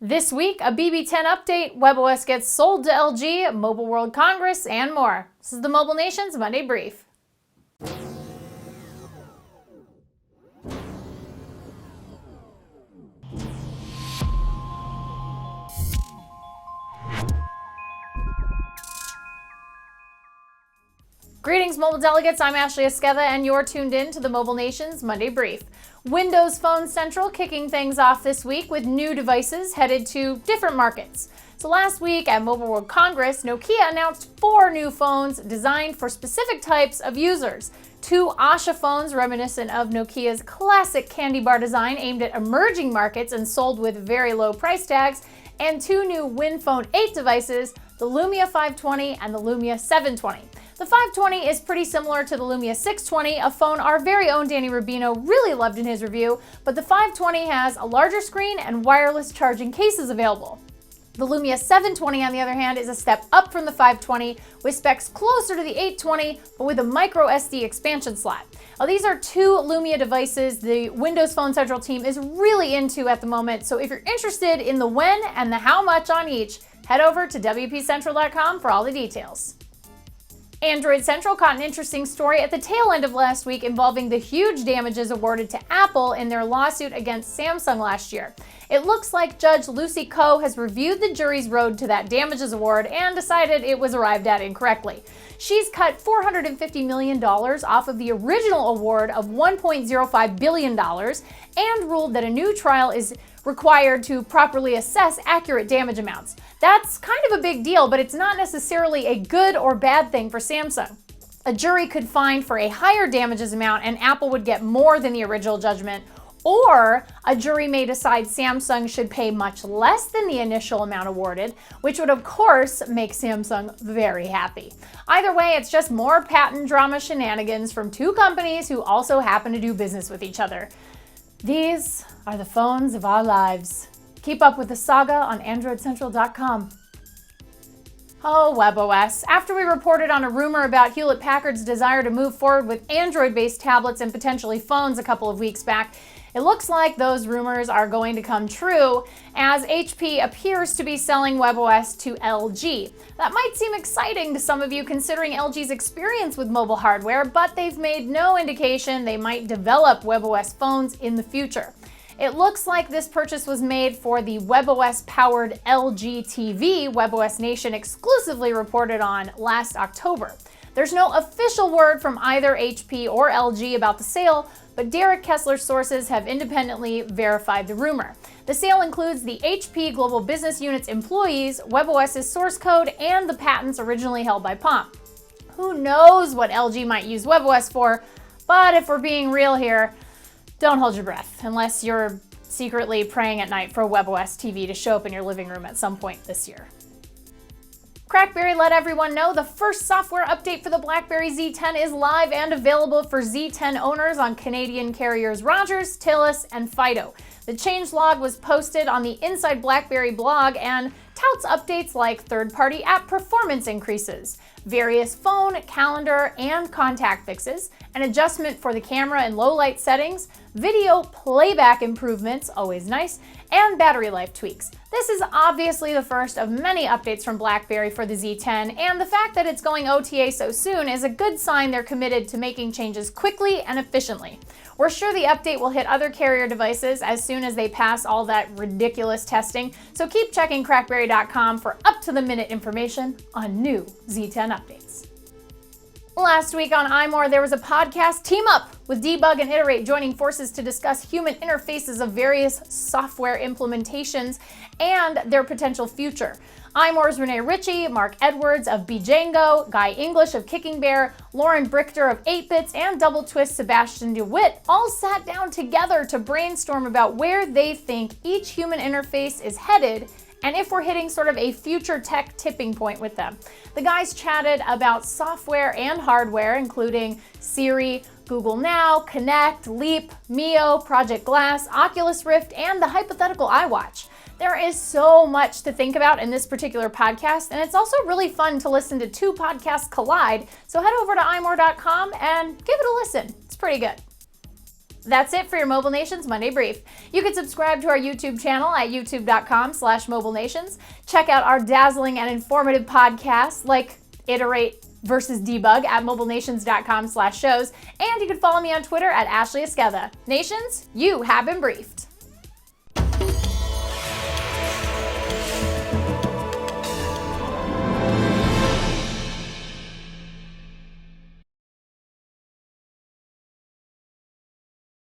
This week, a BB10 update, webOS gets sold to LG, Mobile World Congress, and more. This is the Mobile Nation's Monday Brief. Greetings, mobile delegates. I'm Ashley Esqueda, and you're tuned in to the Mobile Nation's Monday Brief. Windows Phone Central kicking things off this week with new devices headed to different markets. So last week at Mobile World Congress, Nokia announced 4 new phones designed for specific types of users. 2 Asha phones reminiscent of Nokia's classic candy bar design aimed at emerging markets and sold with very low price tags, and 2 new WinPhone 8 devices, the Lumia 520 and the Lumia 720. The 520 is pretty similar to the Lumia 620, a phone our very own Danny Rubino really loved in his review, but the 520 has a larger screen and wireless charging cases available. The Lumia 720, on the other hand, is a step up from the 520 with specs closer to the 820, but with a micro SD expansion slot. Now, these are 2 Lumia devices the Windows Phone Central team is really into at the moment, so if you're interested in the when and the how much on each, head over to WPCentral.com for all the details. Android Central caught an interesting story at the tail end of last week involving the huge damages awarded to Apple in their lawsuit against Samsung last year. It looks like Judge Lucy Koh has reviewed the jury's road to that damages award and decided it was arrived at incorrectly. She's cut $450 million off of the original award of $1.05 billion and ruled that a new trial is required to properly assess accurate damage amounts. That's kind of a big deal, but it's not necessarily a good or bad thing for Samsung. A jury could find for a higher damages amount and Apple would get more than the original judgment, or a jury may decide Samsung should pay much less than the initial amount awarded, which would of course make Samsung very happy. Either way, it's just more patent drama shenanigans from 2 companies who also happen to do business with each other. These are the phones of our lives. Keep up with the saga on AndroidCentral.com. Oh, webOS. After we reported on a rumor about Hewlett-Packard's desire to move forward with Android-based tablets and potentially phones a couple of weeks back, it looks like those rumors are going to come true as HP appears to be selling webOS to LG. That might seem exciting to some of you considering LG's experience with mobile hardware, but they've made no indication they might develop webOS phones in the future. It looks like this purchase was made for the webOS-powered LG TV WebOSNation exclusively reported on last October. There's no official word from either HP or LG about the sale, but Derek Kessler's sources have independently verified the rumor. The sale includes the HP Global Business Unit's employees, webOS's source code, and the patents originally held by Palm. Who knows what LG might use webOS for, but if we're being real here, don't hold your breath unless you're secretly praying at night for a webOS TV to show up in your living room at some point this year. CrackBerry let everyone know the first software update for the BlackBerry Z10 is live and available for Z10 owners on Canadian carriers Rogers, TELUS, and Fido. The changelog was posted on the Inside BlackBerry blog and touts updates like third-party app performance increases, various phone, calendar, and contact fixes, an adjustment for the camera and low light settings, video playback improvements, always nice, and battery life tweaks. This is obviously the first of many updates from BlackBerry for the Z10, and the fact that it's going OTA so soon is a good sign they're committed to making changes quickly and efficiently. We're sure the update will hit other carrier devices as soon as they pass all that ridiculous testing, so keep checking CrackBerry.com for up-to-the-minute information on new Z10 updates. Last week on iMore, there was a podcast team-up with Debug and Iterate joining forces to discuss human interfaces of various software implementations and their potential future. iMore's Renee Ritchie, Mark Edwards of Bjango, Guy English of Kicking Bear, Lauren Brichter of 8-Bits, and Double Twist Sebastian DeWitt all sat down together to brainstorm about where they think each human interface is headed and if we're hitting sort of a future tech tipping point with them. The guys chatted about software and hardware, including Siri, Google Now, Connect, Leap, Mio, Project Glass, Oculus Rift, and the hypothetical iWatch. There is so much to think about in this particular podcast, and it's also really fun to listen to 2 podcasts collide, so head over to imore.com and give it a listen. It's pretty good. That's it for your Mobile Nations Monday Brief. You can subscribe to our YouTube channel at youtube.com/mobilenations. Check out our dazzling and informative podcasts like Iterate versus Debug at mobilenations.com/shows. And you can follow me on Twitter at Ashley Esqueda. Nations, you have been briefed.